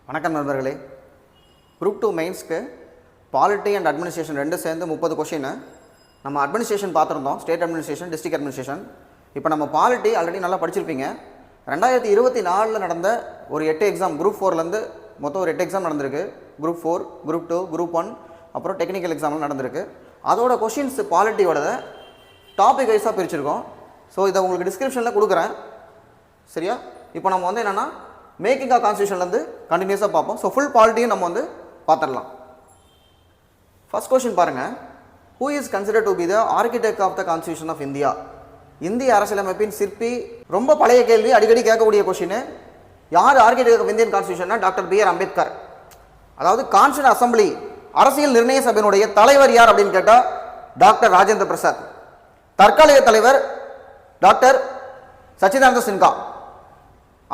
வணக்கம் நண்பர்களே. Group 2 மெயின்ஸ்க்கு polity and administration ரெண்டு சேர்ந்து 30 கொஷின். நம்ம அட்மினிஸ்ட்ரேஷன் பார்த்துருந்தோம், ஸ்டேட் அட்மினிஸ்ட்ரேஷன், டிஸ்ட்ரிக்ட் அட்மினிஸ்ட்ரேஷன். இப்போ நம்ம பாலிட்டி ஆல்ரெடி நல்லா படிச்சிருப்பீங்க. 2024 நடந்த ஒரு 8 எக்ஸாம், குரூப் 4லேருந்து மொத்தம் ஒரு 8 எக்ஸாம் நடந்திருக்கு. குரூப் 4, குரூப் 2, குரூப் 1, அப்புறம் டெக்னிக்கல் எக்ஸாம்லாம் நடந்திருக்கு. அதோட கொஷின்ஸ் பாலிட்டியோட டாபிக் வைஸாக பிரிச்சிருக்கோம். ஸோ இதை உங்களுக்கு டிஸ்கிரிப்ஷனில் கொடுக்குறேன், சரியா? இப்போ நம்ம வந்து என்னென்னா மேக்கிங் ஆஃப் கான்ஸ்டியூஷன்லேருந்து கண்டினியூஸாக பார்ப்போம். ஸோ ஃபுல் பாலிட்டியும் நம்ம வந்து பார்த்துடலாம். ஃபர்ஸ்ட் கொஸ்டின் பாருங்கள். Who is considered to be the architect of the constitution of India? இந்திய அரசியலமைப்பின் சிற்பி. ரொம்ப பழைய கேள்வி, அடிக்கடி கேட்கக்கூடிய கொஸ்டின். யார் ஆர்கிடெக்ட் ஆஃப் இந்தியன் கான்ஸ்டியூஷன்னா டாக்டர் பி ஆர் அம்பேத்கர். அதாவது கான்ஸ்டியூஷன் அசம்பிளி, அரசியல் நிர்ணய சபையினுடைய தலைவர் யார் அப்படின்னு கேட்டால் டாக்டர் ராஜேந்திர பிரசாத். தற்காலிக தலைவர் டாக்டர் சச்சிதானந்த சின்ஹா.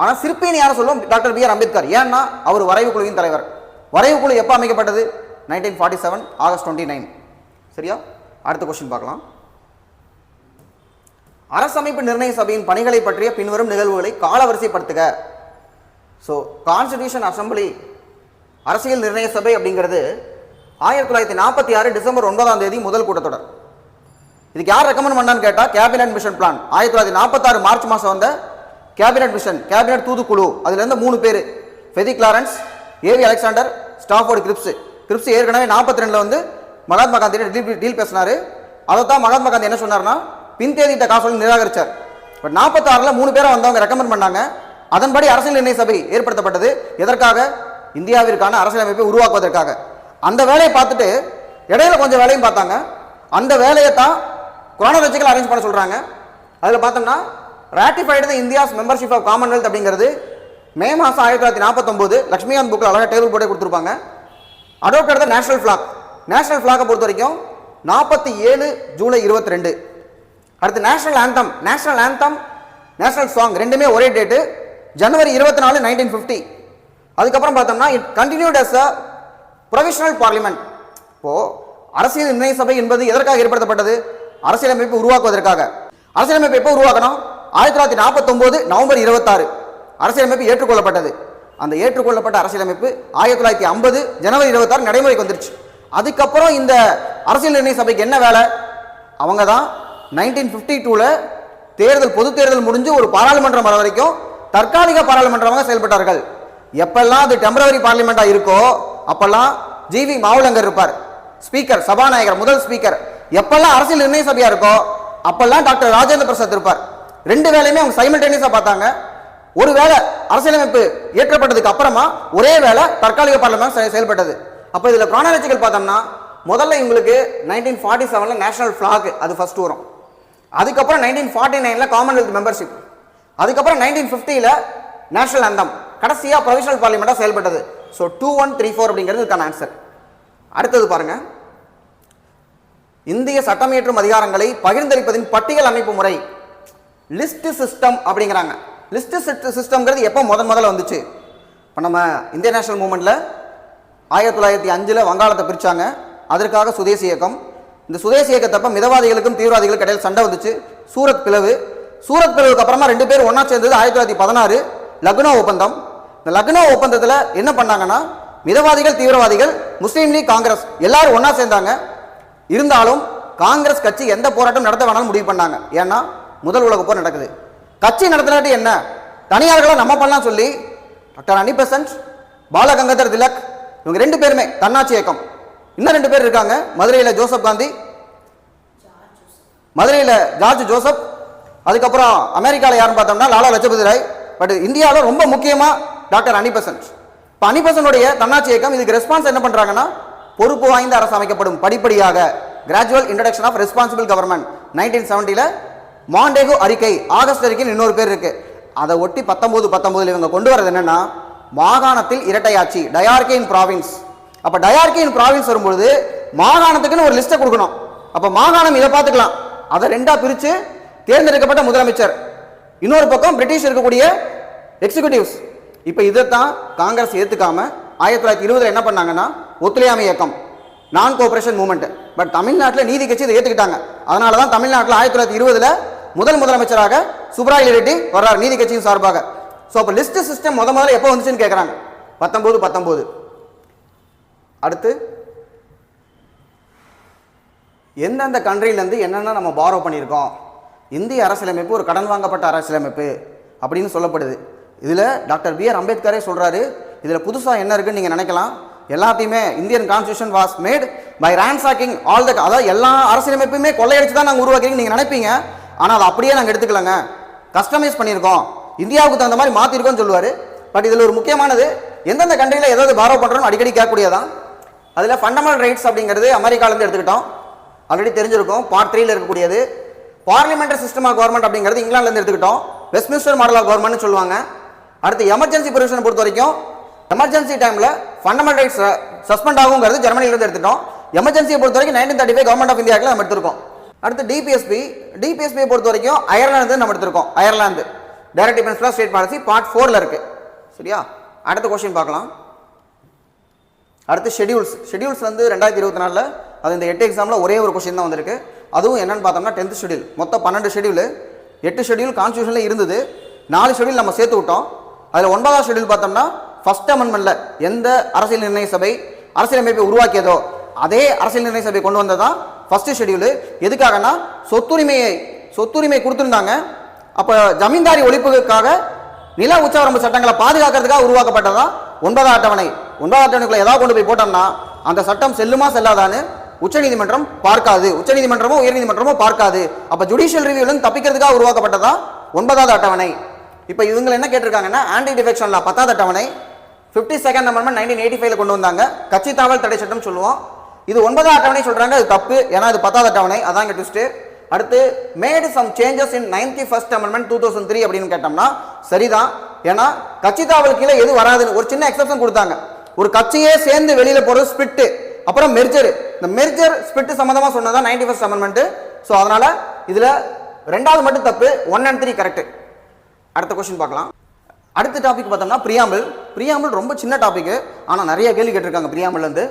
ஆனால் சிற்பின்னு யாரை சொல்லுவோம்? Doctor B R Ambedkar. ஏன்னா அவர் வரைவு குழுவின் தலைவர். வரைவு குழு எப்போ அமைக்கப்பட்டது? 1947 ஆகஸ்ட் 29. சரியா? அடுத்த கொஸ்டின் பார்க்கலாம். அரசமைப்பு நிர்ணய சபையின் பணிகளை பற்றிய பின்வரும் நிகழ்வுகளை காலவரிசைப்படுத்துக. ஸோ கான்ஸ்டிடியூஷன் அசம்பிளி, அரசியல் நிர்ணய சபை அப்படிங்கிறது 1946 டிசம்பர் 9 முதல் கூட்டத்தொடர். இதுக்கு யார் ரெக்கமெண்ட் பண்ணான்னு கேட்டால் கேபினட் மிஷன் பிளான். 1946 மார்ச் மாதம் வந்த கேபினட் மிஷன், கேபினட் தூதுக்குழு. அதுலேருந்து 3 பேர், ஃபெதிக் Lawrence, AV Alexander, Stafford grips. Grips ஏற்கனவே 42 வந்து மகாத்மா காந்தி டீல் பேசினார். அதை தான் மகாத்மா காந்தி என்ன சொன்னார்னா பின்தேதிட்ட காசோலை நிராகரித்தார். பட் 46 3 பேரை வந்தவங்க ரெக்கமெண்ட் பண்ணாங்க. அதன்படி அரசியல் நிர்ணய சபை ஏற்படுத்தப்பட்டது. எதற்காக? இந்தியாவிற்கான அரசியலமைப்பை உருவாக்குவதற்காக. அந்த வேலையை பார்த்துட்டு இடையில கொஞ்சம் வேலையும் பார்த்தாங்க. அந்த வேலையை தான் குரோனாலஜிக்கல் அரேஞ்ச் பண்ண சொல்கிறாங்க. அதில் பார்த்தோம்னா ratified India's membership of Commonwealth அப்படிங்கிறது மே மாதம் 1949 லக்ஷ்மிகாந்த் புக்கில் அழகாக டேபிள் போட்டே கொடுத்துருப்பாங்க. Adopted the national flag. National ஃபிளாகை பொறுத்த வரைக்கும் 47 ஜூலை 22. அடுத்து national anthem, national anthem, national song ரெண்டுமே ஒரே டேட்டு, ஜனவரி 24, 1950. அதுக்கப்புறம் பார்த்தோம்னா it continued as a provisional parliament. இப்போது அரசியல் நிர்ணய சபை என்பது எதற்காக ஏற்படுத்தப்பட்டது? அரசியலமைப்பு உருவாக்குவதற்காக. அரசியலமைப்பு எப்போ உருவாக்கணும்? 1949 நவம்பர் 26 அரசியலமைப்பு ஏற்றுக்கொள்ளப்பட்டது. அந்த ஏற்றுக்கொள்ளப்பட்ட அரசியலமைப்பு 1950 ஜனவரி 26 நடைமுறைக்கு வந்துருச்சு. அதுக்கப்புறம் இந்த அரசியல் நிர்ணய சபைக்கு என்ன வேலை? அவங்க தான் 1952 தேர்தல், பொது தேர்தல் முடிஞ்சு ஒரு பாராளுமன்றம் வர வரைக்கும் தற்காலிக பாராளுமன்றமாக செயல்பட்டார்கள். எப்பெல்லாம் அது டெம்பரவரி பார்லிமெண்டா இருக்கோ அப்பெல்லாம் ஜிவி மாவுலங்கர் இருப்பார், ஸ்பீக்கர், சபாநாயகர், முதல் ஸ்பீக்கர். எப்பெல்லாம் அரசியல் நிர்ணய சபையா இருக்கோ அப்பெல்லாம் டாக்டர் ராஜேந்திர பிரசாத் இருப்பார். ரெண்டு வேலையுமே அவங்க சைமல்டேனியஸா பார்த்தாங்க. ஒரு வேலை அரசியலமைப்பு ஏற்றப்பட்டதுக்கு அப்புறமா ஒரே வேலை தற்காலிக பார்லிமெண்ட் செயல்பட்டது. அப்போ இதில் குரோனாலஜிக்கல் பார்த்தோம்னா முதல்ல இவங்களுக்கு 1947 நேஷனல் ஃபிளாக் அது ஃபர்ஸ்ட் வரும். அதுக்கப்புறம் 1949 காமன்வெல்த் மெம்பர்ஷிப். அதுக்கப்புறம் 1950 நேஷனல் ஆந்தம். கடைசியாக ப்ரொவிஷனல் பார்லிமெண்ட்டாக செயல்பட்டது. ஸோ 2134 அப்படிங்கிறது இதுக்கான ஆன்சர். அடுத்தது பாருங்க. இந்திய சட்டமியற்றும் அதிகாரங்களை பகிர்ந்தளிப்பதின் பட்டியல் அமைப்பு முறை, லிஸ்ட் சிஸ்டம் அப்படிங்கிறாங்க. லிஸ்ட் சிஸ்டம்ங்கிறது எப்போ முதல்ல வந்துச்சு? இப்போ நம்ம இந்திய நேஷனல் மூவ்மெண்ட்ல 1905 வங்காளத்தை பிரிச்சாங்க. அதற்காக சுதேசி இயக்கம். இந்த சுதேசி இயக்கத்தப்ப மிதவாதிகளுக்கும் தீவிரவாதிகளுக்கும் இடையில் சண்டை வந்துச்சு. சூரத் பிளவு. சூரத் பிளவுக்கு அப்புறமா ரெண்டு பேரும் ஒன்னா சேர்ந்தது 1916 லக்னோ ஒப்பந்தம். இந்த லக்னோ ஒப்பந்தத்தில் என்ன பண்ணாங்கன்னா மிதவாதிகள், தீவிரவாதிகள், முஸ்லீம் லீக், காங்கிரஸ் எல்லாரும் ஒன்னா சேர்ந்தாங்க. இருந்தாலும் காங்கிரஸ் கட்சி எந்த போராட்டம் நடத்த வேணாலும் முடிவு பண்ணாங்க. ஏன்னா முதல் உலக போர் நடக்குது. கட்சி நடத்தினாட்டி என்ன, தனியார்களை நம்ம பண்ணலாம் சொல்லி டாக்டர் அனி பெசன்ட், பாலகங்காதர் திலக் இவங்க ரெண்டு பேருமே தன்னாட்சி இயக்கம். இன்னும் ரெண்டு பேர் இருக்காங்க, மதுரையில் ஜோசப் காந்தி, மதுரையில் ஜார்ஜ் ஜோசப். அதுக்கப்புறம் அமெரிக்காவில் யாருன்னு பார்த்தோம்னா லாலா லஜபதி ராய். பட் இந்தியாவில் ரொம்ப முக்கியமாக டாக்டர் அனி பெசன்ட். இப்போ அனி பெசன்டோடைய தன்னாட்சி இயக்கம் இதுக்கு ரெஸ்பான்ஸ் என்ன பண்ணுறாங்கன்னா பொறுப்பு வாய்ந்த அரசு அமைக்கப்படும் படிப்படியாக, gradual introduction of responsible government 1970 Montagu அறிக்கை, ஆகஸ்ட் அறிக்கைன்னு இன்னொரு பேர் இருக்கு. அதை ஒட்டி 1919 இவங்க கொண்டு வரது என்னன்னா மாகாணத்தில் இரட்டையாட்சி, டயார்கி இன் ப்ராவின்ஸ். அப்ப டயார்கி இன் ப்ராவின்ஸ் வரும்பொழுது மாகாணத்துக்குன்னு ஒரு லிஸ்ட்டை கொடுக்கணும். அப்ப மாகாணம் இதை பார்த்துக்கலாம். அதை ரெண்டா பிரிச்சு தேர்ந்தெடுக்கப்பட்ட முதலமைச்சர், இன்னொரு பக்கம் பிரிட்டிஷ் இருக்கக்கூடிய எக்ஸிகியூட்டிவ்ஸ். இப்ப இதைத்தான் காங்கிரஸ் ஏத்துக்காம 1920 என்ன பண்ணாங்கன்னா ஒத்துழையாமை இயக்கம், நான் கோஆபரேஷன் மூவ்மெண்ட். பட் தமிழ்நாட்டில் நீதி கட்சி இதை ஏற்றுக்கிட்டாங்க. அதனால தான் தமிழ்நாட்டில் 1920 முதல் முதலமைச்சராக சுப்ராயலு ரெட்டி வர்றார் நீதி கட்சியின் சார்பாக. ஸோ அப்போ லிஸ்ட் சிஸ்டம் முதல்ல எப்போ வந்துச்சுன்னு கேட்குறாங்க. 19 அடுத்து எந்தெந்த கண்ட்ரிலேருந்து என்னென்ன நம்ம பாரோ பண்ணியிருக்கோம். இந்திய அரசியலமைப்பு ஒரு கடன் வாங்கப்பட்ட அரசியலமைப்பு அப்படின்னு சொல்லப்படுது. இதில் டாக்டர் B.R. அம்பேத்கரே சொல்கிறாரு, இதில் புதுசாக என்ன இருக்குன்னு நீங்கள் நினைக்கலாம். எல்லாத்தையுமே Indian constitution was made by ransacking all the, அதாவது எல்லா அரசியலமைப்புமே கொள்ளையடிச்சு தான் நாங்கள் உருவாக்கிறீங்க நீங்கள் நினைப்பீங்க. ஆனால் அதை அப்படியே நாங்கள் எடுத்துக்கலங்க, கஸ்டமைஸ் பண்ணியிருக்கோம், இந்தியாவுக்கு தகுந்த மாதிரி மாற்றிருக்கோம்னு சொல்லுவார். பட் இதில் ஒரு முக்கியமானது, எந்தெந்த கண்ட்ரியில் ஏதாவது பாரோ பண்ணுறோன்னு அடிக்கடி கேட்கக்கூடியதான். அதில் ஃபண்டமெண்டல் ரைட்ஸ் அப்படிங்கிறது அமெரிக்காலேருந்து எடுத்துக்கிட்டோம், ஆல்ரெடி தெரிஞ்சிருக்கும். பார்ட் 3ல இருக்கக்கூடியது. பார்லிமெண்டரி சிஸ்டம் ஆஃப் கவர்மெண்ட் அப்படிங்கிறது இங்கிலாந்துலேருந்து எடுத்துக்கிட்டோம், வெஸ்ட்மின்ஸ்டர் மாடல் ஆஃப் கவர்மெண்ட்னு சொல்லுவாங்க. அடுத்து எமர்ஜென்சி ப்ரொவிஷனை பொறுத்த வரைக்கும் எமர்ஜென்சி டைமில் ஃபண்டமெண்டல் ரைட்ஸ் சஸ்பெண்ட் ஆகுங்கிறது ஜெர்மனிலேருந்து எடுத்துட்டோம். எமர்ஜென்சியை பொறுத்த வரைக்கும் 1935 கவர்மெண்ட் ஆஃப் இந்தியாவில் நம்ம எடுத்திருக்கோம். அடுத்து டிபிஎஸ்பியை பொறுத்த வரைக்கும் அயர்லாந்து நம்ம எடுத்திருக்கோம். Ireland direct defence state policy part 4ல இருக்கு. சரியா, அடுத்த கொஸ்டின் பார்க்கலாம். அடுத்து ஷெடியூல்ஸ் வந்து 2024 அது இந்த 8 எக்ஸாமில் ஒரே ஒரு கொஸ்டின் தான் வந்திருக்கு. அதுவும் என்னன்னு பார்த்தோம்னா 10th ஷெடியூல். மொத்தம் 12 ஷெடியூல், 8 ஷெடியூல் கான்ஸ்டியூஷனில் இருந்தது, 4 ஷெடியூல் நம்ம சேர்த்து விட்டோம். அதில் 9வது ஷெடியூல் பார்த்தோம்னா ஃபர்ஸ்ட் அமெண்ட்மெண்ட்ல எந்த அரசியல் நிர்ணய சபை அரசியலமைப்பை உருவாக்கியதோ அதே அரசியல் நிர்ணய சபை கொண்டு வந்ததான் ஃபர்ஸ்ட் ஷெடியூல். எதுக்காகனா சொத்துரிமை கொடுத்துருந்தாங்க. அப்போ ஜமீன்தாரி ஒழிப்புக்காக நில உச்சவரம்பு சட்டங்களை பாதுகாக்கிறதுக்காக உருவாக்கப்பட்டதான் 9வது அட்டவணை. 9வது அட்டவணைக்குள்ள ஏதாவது கொண்டு போய் போட்டோம்னா அந்த சட்டம் செல்லுமா செல்லாதான்னு உச்சநீதிமன்றம் பார்க்காது, உச்சநீதிமன்றமோ உயர்நீதிமன்றமோ பார்க்காது. அப்ப ஜுடிஷியல் ரிவ்யூல தப்பிக்கிறதுக்காக உருவாக்கப்பட்டதான் 9வது அட்டவணை. இப்ப இவங்க என்ன கேட்டிருக்காங்கன்னா ஆன்டி டிஃபெக்ஷன் லா 10வது அட்டவணை 52nd அமெண்ட்மென்ட் 1985ல கொண்டு வந்தாங்க, கட்சி தாவல் தடை சட்டம் சொல்லுவோம். இது 9வது அட்டவணை சொல்றாங்க, அது தப்பு, ஏன்னா இது 10வது அட்டவணை. அதான் இங்க ட்விஸ்ட். அடுத்து made some changes in 91st amendment 2003 அப்படின்னு கேட்டோம்னா சரிதான், ஏன்னா கட்சி தாவல் கீழே எது வராதுன்னு ஒரு சின்ன எக்ஸெப்ஷன் கொடுத்தாங்க. ஒரு கட்சியே சேர்ந்து வெளியில போறது ஸ்பிட், அப்புறம் மெர்ஜர். இந்த மெர்ஜர் ஸ்பிட் சம்பந்தமா சொன்னதா 91st அமெண்ட்மென்ட். ஸோ அதனால இதுல 2வது மட்டும் தப்பு, 1 and 3 கரெக்ட். அடுத்த கொஸ்டின் பார்க்கலாம். அடுத்த டாபிக் பார்த்தோம்னா பிரியாம்பிள் ரொம்ப சின்ன டாபிக், ஆனால் நிறைய கேள்வி கேட்டிருக்காங்க. பிரியாம்பிள் வந்து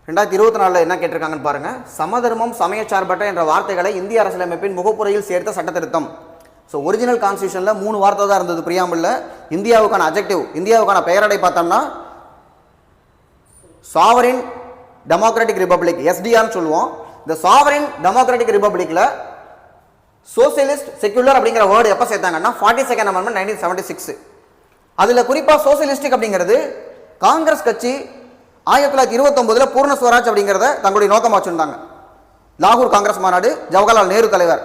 2024 என்ன கேட்டிருக்காங்கன்னு பாருங்க. சமதர்மம் சமயச்சார்பற்ற என்ற வார்த்தைகளை இந்திய அரசியலமைப்பின் முகப்புரையில் சேர்த்த சட்ட திருத்தம். ஸோ ஒரிஜினல் கான்ஸ்டியூஷனில் 3 வார்த்தை தான் இருந்தது பிரியாம்பிளில். இந்தியாவுக்கான அட்ஜெக்டிவ், இந்தியாவுக்கான பெயரடை பார்த்தோம்னா சாவரின் டெமோக்ராட்டிக் ரிபப்ளிக், எஸ்டிஆர்னு சொல்லுவோம். இந்த சாவரின் டெமோக்ராட்டிக் ரிபப்ளிக்ல சோசியலிஸ்ட் செக்யூலர் அப்படிங்கிற வேர்டு எப்போ சேர்த்தாங்கன்னா 42nd அமெண்ட்மென்ட் 1976. அதில் குறிப்பாக சோசியலிஸ்டிக் அப்படிங்கிறது காங்கிரஸ் கட்சி 1929 பூர்ண ஸ்வராஜ் அப்படிங்கிறத தங்களுடைய நோக்கமாக வச்சுருந்தாங்க. லாகூர் காங்கிரஸ் மாநாடு, ஜவஹர்லால் நேரு தலைவர்.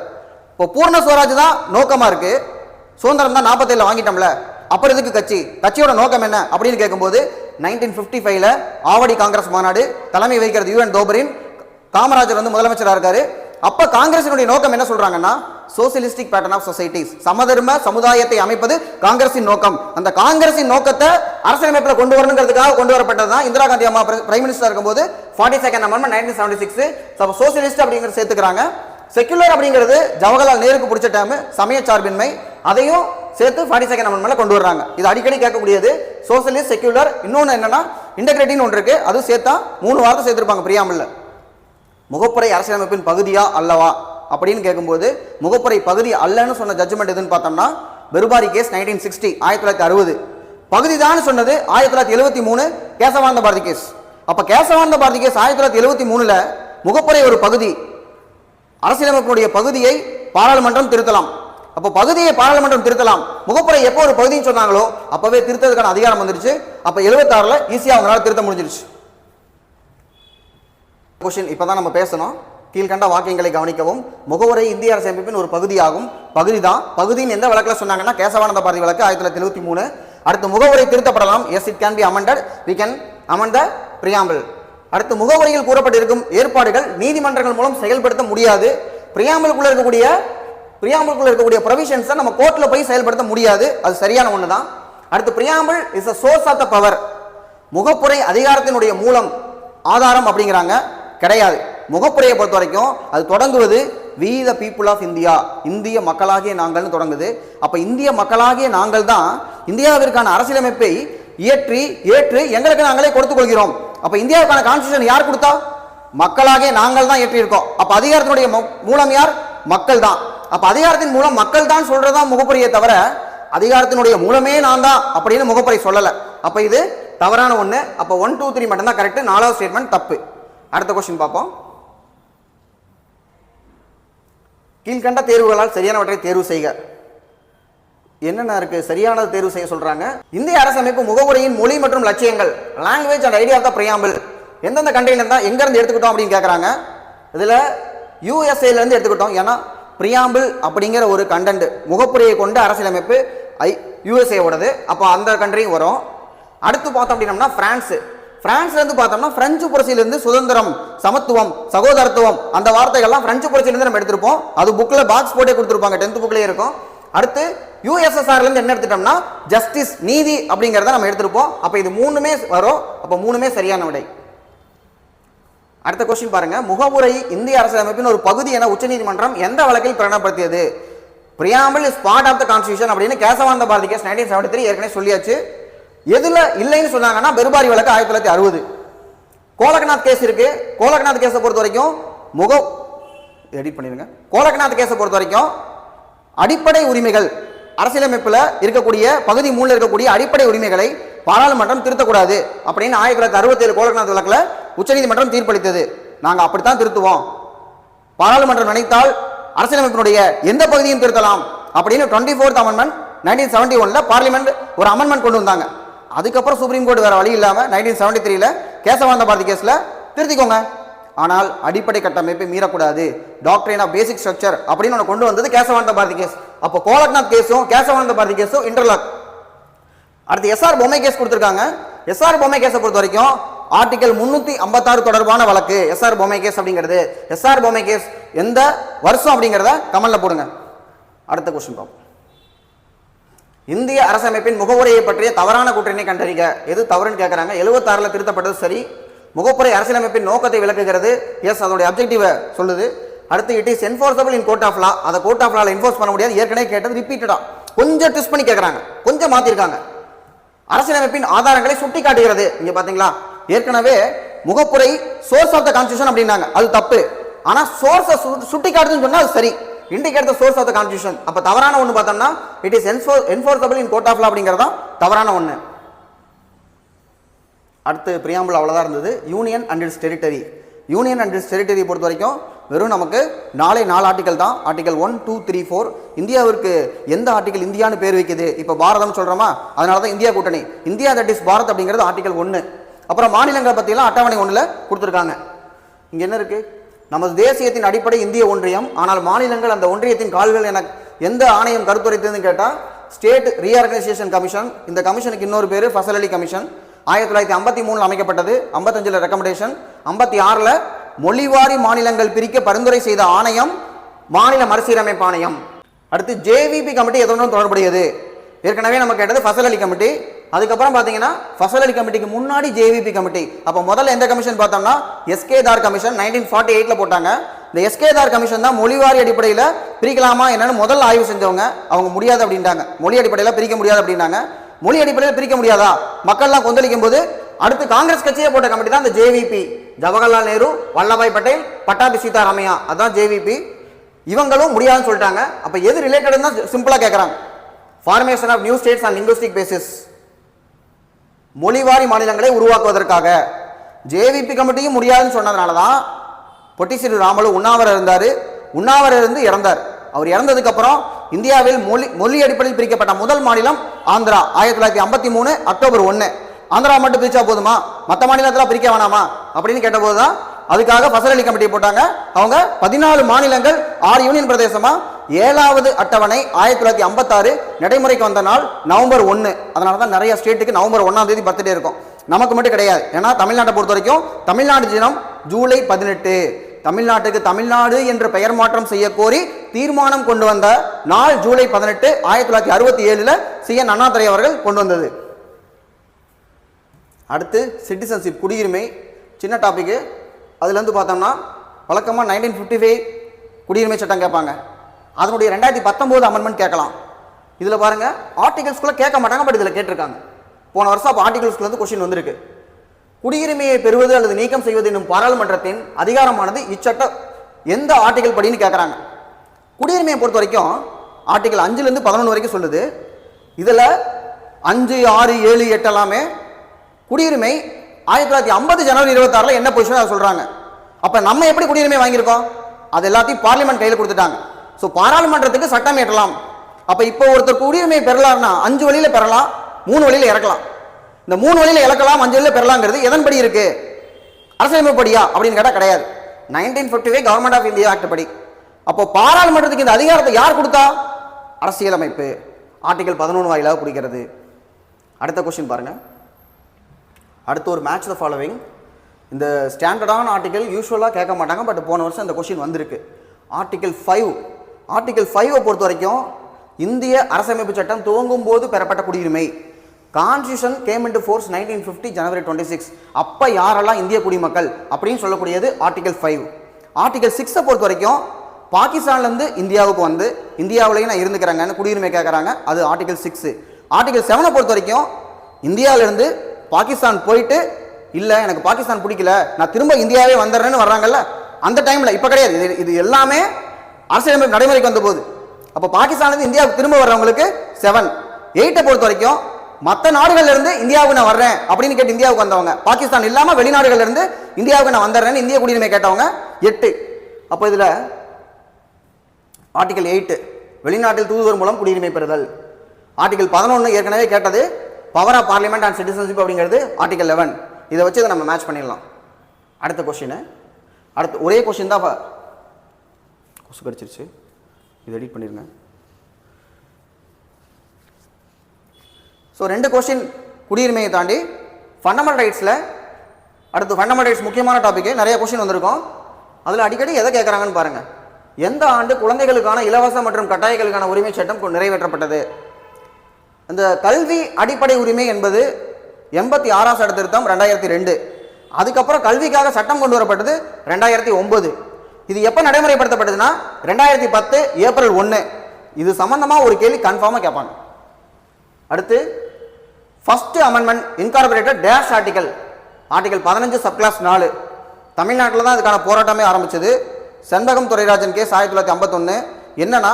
இப்போ பூர்ண ஸ்வராஜ் தான் நோக்கமாக இருக்கு, சுதந்திரம் தான் 47 வாங்கிட்டோம்ல, அப்புறம் இதுக்கு கட்சியோட நோக்கம் என்ன அப்படின்னு கேட்கும்போது 1955ல ஆவடி காங்கிரஸ் மாநாடு, தலைமை வகிக்கிறது UN தோபரின், காமராஜர் வந்து முதலமைச்சராக இருக்காரு. அப்ப காங்கிரசினுடைய நோக்கம் என்ன சொல்றாங்கன்னா சோசியலிஸ்டிக் பேட்டர்ன் ஆஃப் சொசைட்டிஸ், சமதர்ம சமுதாயத்தை அமைப்பது காங்கிரசின் நோக்கம். அந்த காங்கிரசின் நோக்கத்தை அரசியலமைப்பில் கொண்டு வரணுங்கிறதுக்காக கொண்டு வரப்பட்டதுதான் இந்திரா காந்தி அம்மா பிரைம் மினிஸ்டர் இருக்கும்போது 42nd அமெண்ட்மென்ட் 1976. சோசியலிஸ்ட் அப்படிங்கிறது சேர்த்துக்கிறாங்க. செக்யூலர் அப்படிங்கிறது ஜவஹர்லால் நேருக்கு பிடிச்ச டேம், சமயச்சார்பின்மை, அதையும் சேர்த்து 42nd அமெண்ட்மென்ட்ல கொண்டு வர்றாங்க. இது அடிக்கடி கேட்கக்கூடியது. சோசியலிஸ்ட், செக்யூலர், இன்னொன்று என்னன்னா இன்டெகிரிட்டின்னு ஒன்று இருக்கு, அது சேர்த்தா 3 வார்த்தை சேர்த்திருப்பாங்க பிரியாம்பிள்ல. முகப்புரை அரசியலமைப்பின் பகுதியா அல்லவா அப்படின்னு கேட்கும்போது முகப்புரை பகுதி அல்லன்னு சொன்ன ஜட்ஜ்மெண்ட் எதுன்னு பார்த்தோம்னா பெருபாரி கேஸ் 1960, 1960. பகுதி தான் சொன்னது 1973 கேசவானந்த பாரதி கேஸ். அப்ப கேசவானந்த பாரதி கேஸ் 1973ல முகப்புரை ஒரு பகுதி, அரசியலமைப்பினுடைய பகுதியை பாராளுமன்றம் திருத்தலாம். அப்போ பகுதியை பாராளுமன்றம் திருத்தலாம், முகப்புரை எப்போ ஒரு பகுதின்னு சொன்னாங்களோ அப்பவே திருத்ததுக்கான அதிகாரம் வந்துருச்சு. அப்ப 76ல ஈஸியா அவங்களால திருத்த முடிஞ்சிருச்சு. கொஸ்டின் இப்பதான் நம்ம பேசணும். கீழ்கண்ட வாக்கியங்களை கவனிக்கவும். முகவுரை இந்திய அரசியலமைப்பின் ஒரு பகுதியாகும். பகுதி தான், பகுதியின் எந்த வழக்கில் சொன்னாங்கன்னா கேசவானந்த பாரதி வழக்கு 1973. அடுத்து முகவுரை திருத்தப்படலாம், yes it can be amended, we can amend the preamble. அடுத்து முகவுரையில் கூறப்பட்டிருக்கும் ஏற்பாடுகள் நீதிமன்றங்கள் மூலம் செயல்படுத்த முடியாது. பிரியாம்பிளுக்குள்ள இருக்கக்கூடிய ப்ரொவிஷன்ஸை நம்ம கோர்ட்ல போய் செயல்படுத்த முடியாது, அது சரியான ஒன்று தான். அடுத்து preamble is a source of the power. முகப்புரை அதிகாரத்தினுடைய மூலம், ஆதாரம் அப்படிங்கிறாங்க, கிடையாது. முகப்புரையை பொறுத்த வரைக்கும் அது தொடங்குவது we the people of India, இந்திய மக்களாகிய நாங்கள்னு தொடங்குது. அப்ப இந்திய மக்களாகிய நாங்கள் தான் இந்தியாவிற்கான அரசியலமைப்பை ஏற்று எங்களுக்கு நாங்களே கொடுத்துக் கொள்கிறோம். அப்ப இந்தியாவுக்கான கான்ஸ்டிடியூஷன் யார் கொடுத்தா? மக்களாகிய நாங்கள் தான் ஏற்றி இருக்கோம். அப்ப அதிகாரத்தினுடைய மூலம் யார்? மக்கள் தான். அப்ப அதிகாரத்தின் மூலம் மக்கள் தான் சொல்றதா முகப்புரையை தவிர அதிகாரத்தினுடைய மூலமே நான் தான் அப்படின்னு முகப்புரை சொல்லல. அப்ப இது தவறான ஒண்ணு. அப்ப 1 2 3 மட்டும் தான் கரெக்ட். 4வது ஸ்டேட்மெண்ட் தப்பு. அடுத்த क्वेश्चन பார்ப்போம். கீழ்கண்ட தேர்வுகளால் சரியானவற்றை தேர்வு செய்க. என்னென்ன இருக்கு? சரியானது தேர்வு செய்ய சொல்றாங்க. இந்திய அரசமைப்பு முகவுரையின் மொழி மற்றும் லட்சியங்கள், language and idea of the preamble எந்தெந்த கண்ட்ரில இருந்தா எங்க இருந்து எடுத்துக்கிட்டோம் அப்படின்னு கேக்குறாங்க. இதுல யுஎஸ்ஏல இருந்து எடுத்துக்கிட்டோம். ஏன்னா பிரியாம்பிள் அப்படிங்கிற ஒரு கண்டென்ட் முகப்புரையை கொண்ட அரசியலமைப்பு யுஎஸ்ஏ ஓடது. அப்போ அந்த கண்ட்ரியும் வரும். அடுத்து பார்த்தோம் அப்படின்னா பிரான்ஸ்ல இருந்து பார்த்தோம்னா பிரெஞ்சு புரட்சியிலிருந்து சுதந்திரம், சமத்துவம், சகோதரத்துவம் அந்த வார்த்தைகள்லாம் பிரெஞ்சு புரட்சியிலிருந்து நம்ம எடுத்திருப்போம். அது புக்ல பாக்ஸ் போட்டே கொடுத்துருப்பாங்க, 10th புக்லயே இருக்கும். அடுத்து யுஎஸ்எஸ்ஆர்ல இருந்து என்ன எடுத்துட்டோம்னா ஜஸ்டிஸ், நீதி அப்படிங்கறத நம்ம எடுத்திருப்போம். அப்ப இது மூணுமே வரும். அப்ப மூணுமே சரியான விடை. அடுத்த क्वेश्चन பாருங்க. முகவுரை இந்திய அரசியலமைப்பின் ஒரு பகுதி என உச்சநீதிமன்றம் எந்த வழக்கில் பிரகடனப்படுத்தியது? Preamble is part of the constitution அப்படின்னு கேசவானந்த பாரதி கேஸ் 1973 ஏற்கனவே சொல்லியாச்சு. எதுல இல்லைன்னு சொன்னாங்கன்னா பெருபாரி வழக்கு 1960. கோலக்நாத் கேஸ் இருக்கு. கோலக்நாத் கேஸை பொறுத்த வரைக்கும் எடிட் பண்ணிருங்க. கோலக்நாத் கேஸை பொறுத்த வரைக்கும் அடிப்படை உரிமைகள் அரசியலமைப்புல இருக்கக்கூடிய பகுதி 3ல இருக்கக்கூடிய அடிப்படை உரிமைகளை பாராளுமன்றம் திருத்தக்கூடாது அப்படின்னு 1967 கோலக்நாத் வழக்குல உச்சநீதிமன்றம் தீர்ப்பளித்தது. நாங்க அப்படித்தான் திருத்துவோம். பாராளுமன்றம் நினைத்தால் அரசியலமைப்பினுடைய எந்த பகுதியும் திருத்தலாம் அப்படின்னு 24th அமெண்ட்மெண்ட் 1971ல பார்லிமெண்ட் ஒரு அமெண்ட்மெண்ட் கொண்டு வந்தாங்க. அதுக்கப்புறம் சுப்ரீம் கோர்ட் வேற வழி இல்லாம 1973ல கேசவானந்த பாரதி கேஸ்ல திருத்திக்கோங்க, ஆனால் அடிப்படை கட்டமைப்பை மீறக்கூடாது, டாக்டரின் ஆஃப் பேசிக் ஸ்ட்ரக்சர் அப்படின்னு ஒன்று கொண்டு வந்தது கேசவானந்த பாரதி கேஸ். அப்போ கோலக்நாத் கேஸும் கேசவானந்த பாரதி கேஸும் இன்டர்லாக். அடுத்து எஸ்ஆர் பொம்மை கேஸ் கொடுத்திருக்காங்க. எஸ்ஆர் பொம்மை கேஸை பொறுத்த வரைக்கும் ஆர்டிகல் 356 தொடர்பான வழக்கு எஸ்ஆர் பொம்மை கேஸ் அப்படிங்கிறது. எஸ்ஆர் பொம்மை கேஸ் எந்த வருஷம் அப்படிங்கிறத கமெண்ட்ல போடுங்க. அடுத்த क्वेश्चन பார்ப்போம். இந்திய அரசமைப்பின் முகவுரையை பற்றிய தவறான கூற்றினை கண்டறிக. எது தவறுன்னு கேட்கறாங்க. 76ல திருத்தப்பட்டது சரி. முகப்புரை அரசியலமைப்பின் நோக்கத்தை விளக்குகிறது. எஸ், அதோட அப்ஜெக்டிவ் சொல்லுது. அடுத்து it is enforceable in court of law. அதை கோர்ட் ஆஃப் லால என்ஃபோர்ஸ் பண்ண முடியாது. ஏற்கனவே கேட்டது ரிப்பீட்டடா கொஞ்சம் ட்விஸ்ட் பண்ணி கேட்கறாங்க, கொஞ்சம் மாத்திருக்காங்க. அரசியலமைப்பின் ஆதாரங்களை சுட்டி காட்டுகிறது. இங்க பாத்தீங்களா, ஏற்கனவே முகப்புரை சோர்ஸ் ஆஃப் த கான்ஸ்டிடியூஷன் அப்படின்னாங்க, அது தப்பு. ஆனா சோர்ஸை சுட்டி காட்டுதுன்னு சொன்னா அது சரி. Indicate the source of the constitution. அப்ப தவறான ஒன்னு பார்த்தோம்னா it is enforceable in court of law அப்படிங்கறதா தவறான ஒன்னு. அடுத்து பிரியாம்பிள் அவ்வளவுதான் இருந்தது. Union and its territory. Union and its territory பொறுத்த வரைக்கும் வெறும் நமக்கு 4 ஆர்டிகல் தான். ஆர்டிகல் 1 2 3 4. இந்தியாவிற்கு எந்த ஆர்டிகல் இந்தியான்னு பேர் வைக்குது? இப்ப பாரதம் சொல்றோமா, அதனால தான் இந்தியா கூட்டணி. இந்தியா தட் இஸ் பாரத் அப்படிங்கிறது ஆர்டிகல் 1. அப்புறம் மாநிலங்களை பத்தி எல்லாம் அட்டவணை 1ல கொடுத்திருக்காங்க. இங்க என்ன இருக்கு? நமது தேசியத்தின் அடிப்படை இந்திய ஒன்றியம், ஆனால் மாநிலங்கள் அந்த ஒன்றியத்தின் கால்கள் என எந்த ஆணையம் கருத்துரைத்ததுன்னு கேட்டா ஸ்டேட் ரீஆர்கனைசேஷன் கமிஷன். இந்த கமிஷனுக்கு இன்னொரு பேரு ஃபசல் அலி கமிஷன். 1953 அமைக்கப்பட்டது. 55ல ரெக்கமெண்டேஷன். 56ல மொழிவாரி மாநிலங்கள் பிரிக்க பரிந்துரை செய்த ஆணையம் மாநில மறுசீரமைப்பு ஆணையம். அடுத்து ஜேவிபி கமிட்டி எதனுடன் தொடர்புடையது? ஏற்கனவே நம்ம கேட்டது ஃபசல் அலி கமிட்டி. அதுக்கப்புறம் பாத்தீங்கன்னா ஃபசல் அலி கமிட்டிக்கு முன்னாடி ஜேவிபி கமிட்டி. அப்ப முதல்ல எந்த கமிஷன் பார்த்தோம்னா எஸ்கேதார் கமிஷன் 1948ல போட்டாங்க. இந்த எஸ்கேதார் கமிஷன் தான் மொழிவாரி அடிப்படையில் பிரிக்கலாமா என்னன்னு முதல்ல ஆய்வு செஞ்சவங்க. அவங்க முடியாது அப்படின்ட்டாங்க, மொழி அடிப்படையில் பிரிக்க முடியாது அப்படின்னாங்க. மொழி அடிப்படையில் பிரிக்க முடியாதா, மக்கள்லாம் கொந்தளிக்கும் போது அடுத்து காங்கிரஸ் கட்சியே போட்ட கமிட்டி தான் இந்த ஜேவிபி. ஜவஹர்லால் நேரு, வல்லபாய் பட்டேல், பட்டாபி சீதாராமையா, அதான் ஜேவிபி. இவங்களும் முடியாதுன்னு சொல்லிட்டாங்க. அப்ப எது ரிலேட்டட் தான் சிம்பிளா கேட்கறாங்க. Formation of new states on linguistic basis, மொழிவாரி மாநிலங்களை உருவாக்குவதற்காக. ஜேவிபி கமிட்டியும் முடியாதுன்னு சொன்னதுனால தான் பொட்டி ஸ்ரீராமுலு உண்ணாவிரதம் இருந்தாரு. உண்ணாவிரதம் இருந்து இறந்தார். அவர் இறந்ததுக்கு அப்புறம் இந்தியாவில் மொழி அடிப்படையில் பிரிக்கப்பட்ட முதல் மாநிலம் ஆந்திரா. 1953 அக்டோபர் 1. ஆந்திரா மட்டும் பிரிச்சா போதுமா, மற்ற மாநிலத்தில் பிரிக்க வேணாமா அப்படின்னு கேட்டபோதுதான் அதுக்காக ஃபசல் அலி கமிட்டி போட்டாங்க. அவங்க 14 மாநிலங்கள் 6 யூனியன் பிரதேசமா 7வது அட்டவணை 1956 நடைமுறைக்கு வந்த நாள் நவம்பர் 1. அதனாலதான் நிறைய ஸ்டேட்டுக்கு நவம்பர் 1ஆம் தேதி பர்த்டே இருக்கும். நமக்கு மட்டும் கிடையாது. ஏன்னா தமிழ்நாட்டை பொறுத்த வரைக்கும் தமிழ்நாடு தினம் ஜூலை 18. தமிழ்நாட்டுக்கு தமிழ்நாடு என்ற பெயர் மாற்றம் செய்ய கோரி தீர்மானம் கொண்டு வந்த நாள் ஜூலை 18 1967ல CN அண்ணாதுரை அவர்கள் கொண்டு வந்தது. அடுத்து சிட்டிசன்ஷிப், குடியுரிமை. சின்ன டாபிக். அதுல இருந்து பார்த்தோம்னா வழக்கமா 1955 குடியுரிமை சட்டம் கேட்பாங்க. அதனுடைய 2019 அமெண்ட்மெண்ட் கேட்கலாம். இதுல பாருங்க ஆர்டிகல்ஸ்குள்ள கேட்க மாட்டாங்க, பட் இதுல கேட்டிருக்காங்க. போன வருஷம் அப்ப ஆர்டிகல்ஸ்ல இருந்து கொஸ்டின் வந்திருக்கு. குடியுரிமையை பெறுவது அல்லது நீக்கம் செய்வது என்னும் பாராளுமன்றத்தின் அதிகாரமானது இச்சட்ட எந்த ஆர்டிகல் படின்னு கேட்கறாங்க. குடியுரிமையை பொறுத்த வரைக்கும் ஆர்டிகல் 5ல இருந்து 11 வரைக்கும் சொல்லுது. இதுல 5, 6, 7, 8 எல்லாமே குடியுரிமை 1950 ஜனவரி 26 என்ன பொசிஷன் சொல்றாங்க. அப்ப நம்ம எப்படி குடியுரிமை வாங்கியிருக்கோம்? அது எல்லாத்தையும் பார்லிமெண்ட் கையில் கொடுத்துட்டாங்க. ஸோ பாராளுமன்றத்துக்கு சட்டம் ஏற்றலாம். அப்ப இப்போ ஒருத்தர் குடியுரிமை பெறலாம்னா 5 வழியில பெறலாம், 3 வழியில இறக்கலாம். இந்த 3 வழியில இறக்கலாம், 5 வழியில பெறலாங்கிறது எதன்படி இருக்கு? அரசியலமைப்பு படியா அப்படின்னு கேட்டா கிடையாது. 1955 கவர்மெண்ட் ஆஃப் இந்தியா ஆக்ட் படி. அப்போ பாராளுமன்றத்துக்கு இந்த அதிகாரத்தை யார் கொடுத்தா? அரசியலமைப்பு ஆர்டிகல் 11 வாயிலாக குறிக்கிறது. அடுத்த கொஸ்டின் பாருங்க. அடுத்து ஒரு மேட்ச் த ஃபாலோவிங். இந்த ஸ்டாண்டர்டான ஆர்டிகல் யூஸ்வலாக கேட்க மாட்டாங்க, பட் போன வருஷம் இந்த கொஸ்டின் வந்திருக்கு. ஆர்டிகல் 5 பொறுத்த வரைக்கும் இந்திய அரசமைப்பு சட்டம் துவங்கும் போது பெறப்பட்ட குடியுரிமை. கான்ஸ்டியூஷன் கேம் இன்டு ஃபோர்ஸ் 1950 ஜனவரி 26. அப்ப யாரெல்லாம் இந்திய குடிமக்கள் அப்படின்னு சொல்லக்கூடியது ஆர்டிகல் 5. ஆர்டிகல் 6 பொறுத்த வரைக்கும் பாகிஸ்தான்ல இருந்து இந்தியாவுக்கு வந்து இந்தியாவிலேயே நான் இருந்துக்கிறேங்கன்னு குடியுரிமை கேட்கறாங்க, அது ஆர்டிகல் 6. ஆர்டிகல் 7 பொறுத்த வரைக்கும் இந்தியாவிலிருந்து பாகிஸ்தான் போயிட்டு இல்ல எனக்கு பாகிஸ்தான் பிடிக்கல நான் திரும்ப இந்தியாவே வந்துடுறேன்னு வர்றாங்கல்ல, அந்த டைம்ல இப்ப கிடையாது. இது எல்லாமே அரசியலமைப்பு நடைமுறைக்கு வந்த போது. அப்ப பாகிஸ்தான்ல இருந்து இந்தியாவுக்கு திரும்ப வர்றவங்களுக்கு 7. 8 பொறுத்த வரைக்கும் மற்ற நாடுகள்ல இருந்து இந்தியாவுக்கு நான் வர்றேன் அப்படின்னு கேட்டு இந்தியாவுக்கு வந்தவங்க, பாகிஸ்தான் இல்லாம வெளிநாடுகள்ல இருந்து இந்தியாவுக்கு நான் வந்துடுறேன்னு இந்திய குடியுரிமை கேட்டவங்க 8. அப்ப இதுல ஆர்டிகல் 8 வெளிநாட்டில் தூதுவர் மூலம் குடியுரிமை பெறுதல். ஆர்டிகல் 11 ஏற்கனவே கேட்டது power of parliament and citizenship அப்படிங்கிறது ஆர்டிகல் 11. இதை வச்சு இதை நம்ம மேட்ச் பண்ணிடலாம். அடுத்த கொஸ்டின், அடுத்து ஒரே கொஸ்டின் தான் கொசு கடிச்சிருச்சு, இது எடிட் பண்ணிருங்க. ஸோ 2 கொஸ்டின் குடியுரிமையை தாண்டி ஃபண்டமெண்டல் ரைட்ஸில் அடுத்து ஃபண்டமெண்டல் ரைட்ஸ் முக்கியமான டாபிக் நிறைய கொஸ்டின் வந்திருக்கும். அதில் அடிக்கடி எதை கேட்குறாங்கன்னு பாருங்க. எந்த ஆண்டு குழந்தைகளுக்கான இலவச மற்றும் கட்டாயங்களுக்கான உரிமை சட்டம் நிறைவேற்றப்பட்டது? இந்த கல்வி அடிப்படை உரிமை என்பது 86 சட்ட திருத்தம் 2002. அதுக்கப்புறம் கல்விக்காக சட்டம் கொண்டு வரப்பட்டது 2009. இது எப்போ நடைமுறைப்படுத்தப்பட்டதுன்னா 2010 ஏப்ரல் 1. இது சம்பந்தமா ஒரு கேள்வி கன்ஃபார்மா கேட்பாங்க. அடுத்து first amendment incorporated dash article. Article 15 subclass 4. தமிழ்நாட்டில் தான் இதுக்கான போராட்டமே ஆரம்பிச்சது. செண்பகம் துரைராஜன் கேஸ் 1951. என்னன்னா